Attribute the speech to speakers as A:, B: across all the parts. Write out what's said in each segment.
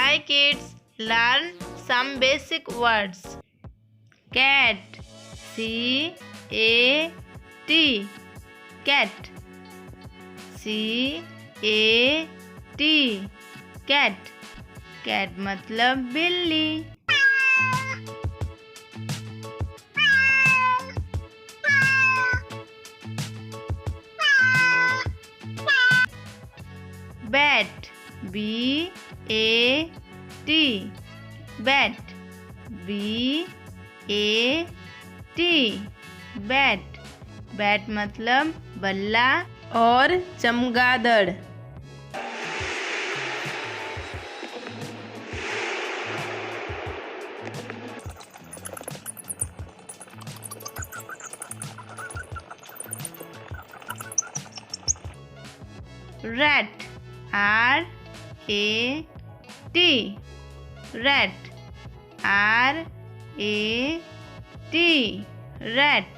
A: Hi kids, learn some basic words. Cat, C-A-T, cat. C-A-T, cat. cat मतलब बिल्ली. Bat, B-A-T, bat. B-A-T, bat. bat मतलब बल्ला और चमगादड़. Rat, R-A-T, rat. R-A-T, rat.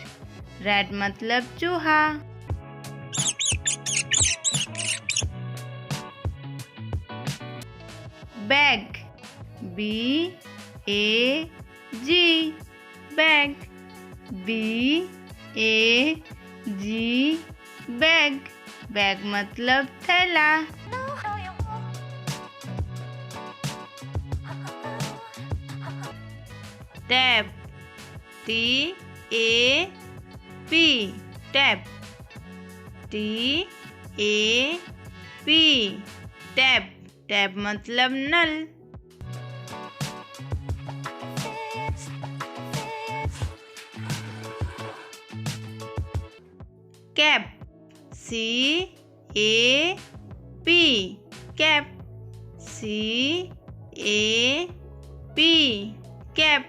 A: rat मतलब चूहा. Bag, B-A-G, bag. B-A-G, bag. bag मतलब थैला. Tap, T-A-P, tap. T-A-P, tap. tap मतलब नल. Cap, C-A-P, cap. C-A-P, cap.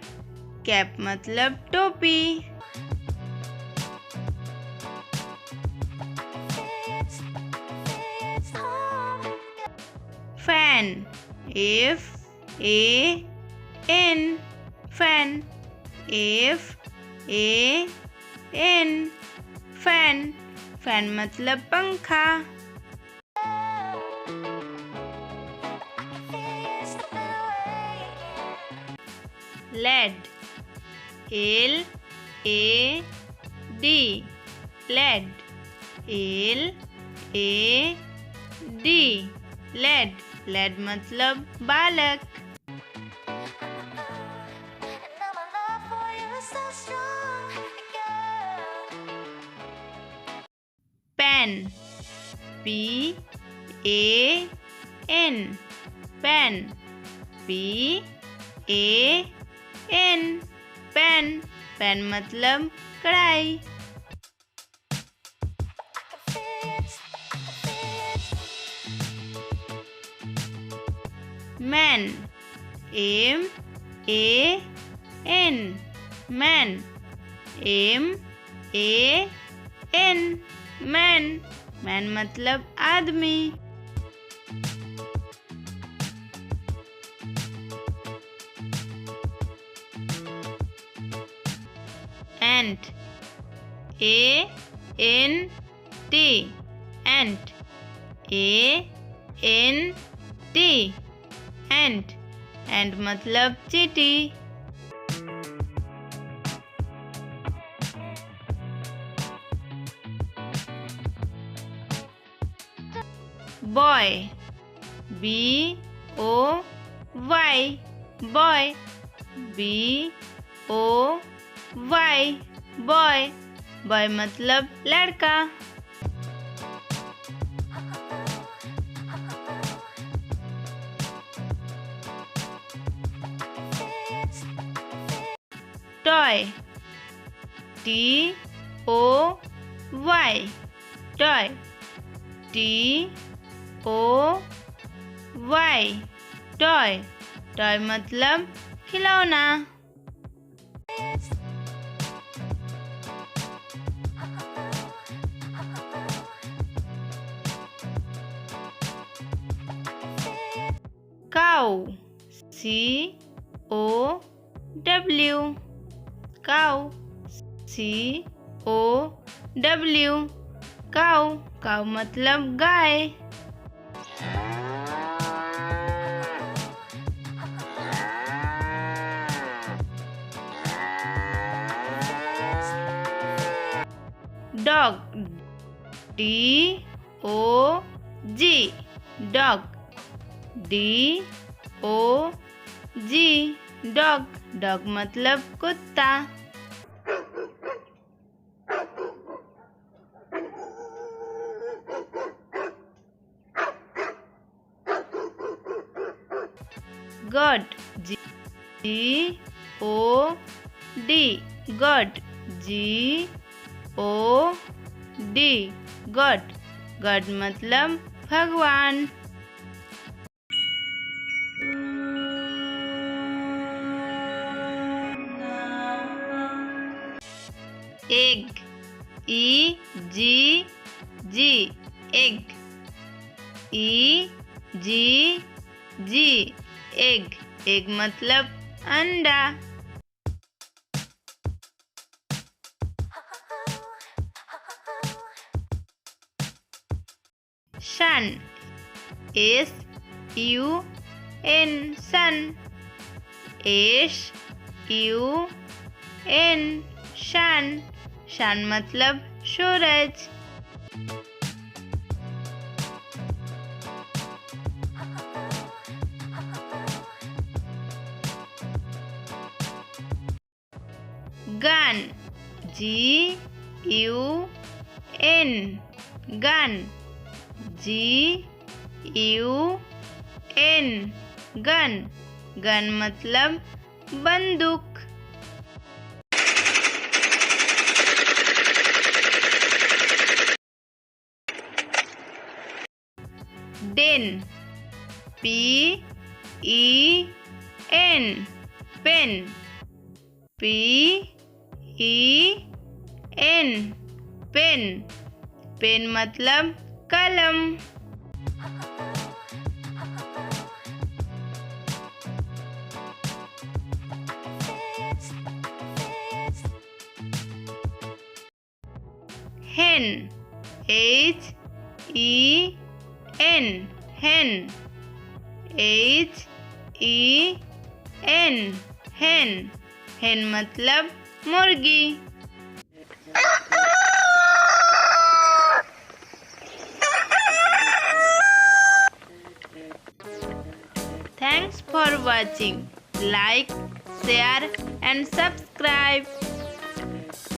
A: cap मतलब टोपी. Fan, F-A-N, fan. F-A-N, fan. fan मतलब पंखा. Lad, L-A-D, lad. L-A-D, lad. lad मतलब बालक. Pan, P-A-N, pan. P-A-N, pan. pan मतलब कढ़ाई. Man, M-A-N, man. M-A-N, man. man मतलब आदमी. Ant, A-N-T, ant. A-N-T, ant. ant मतलब चींटी. Boy, B-O-Y, boy. B-O-Y, boy. boy मतलब लड़का. Toy, T-O-Y, toy. T-O-Y, toy. toy मतलब खिलौना. Cow, C-O-W, cow. C-O-W, cow. cow मतलब गाय. dog, D-O-G, dog, D-O-G, dog, dog मतलब कुत्ता। God, G-O-D, God, G-O-D, God, God मतलब भगवान। Egg, E-G-G, egg, E-G-G, egg, egg मतलब अंडा। Sun, S-U-N, sun, S-U-N, sun, sun मतलब सूरज। Gun, G-U-N, gun, G-U-N, gun, gun मतलब बंदूक। Den, P-E-N, pen, P-E-N, pen, pen मतलब कलम। Hen, H-E-N, hen, H-E-N, hen, hen मतलब मुर्गी। Thanks for watching. Like, share and subscribe.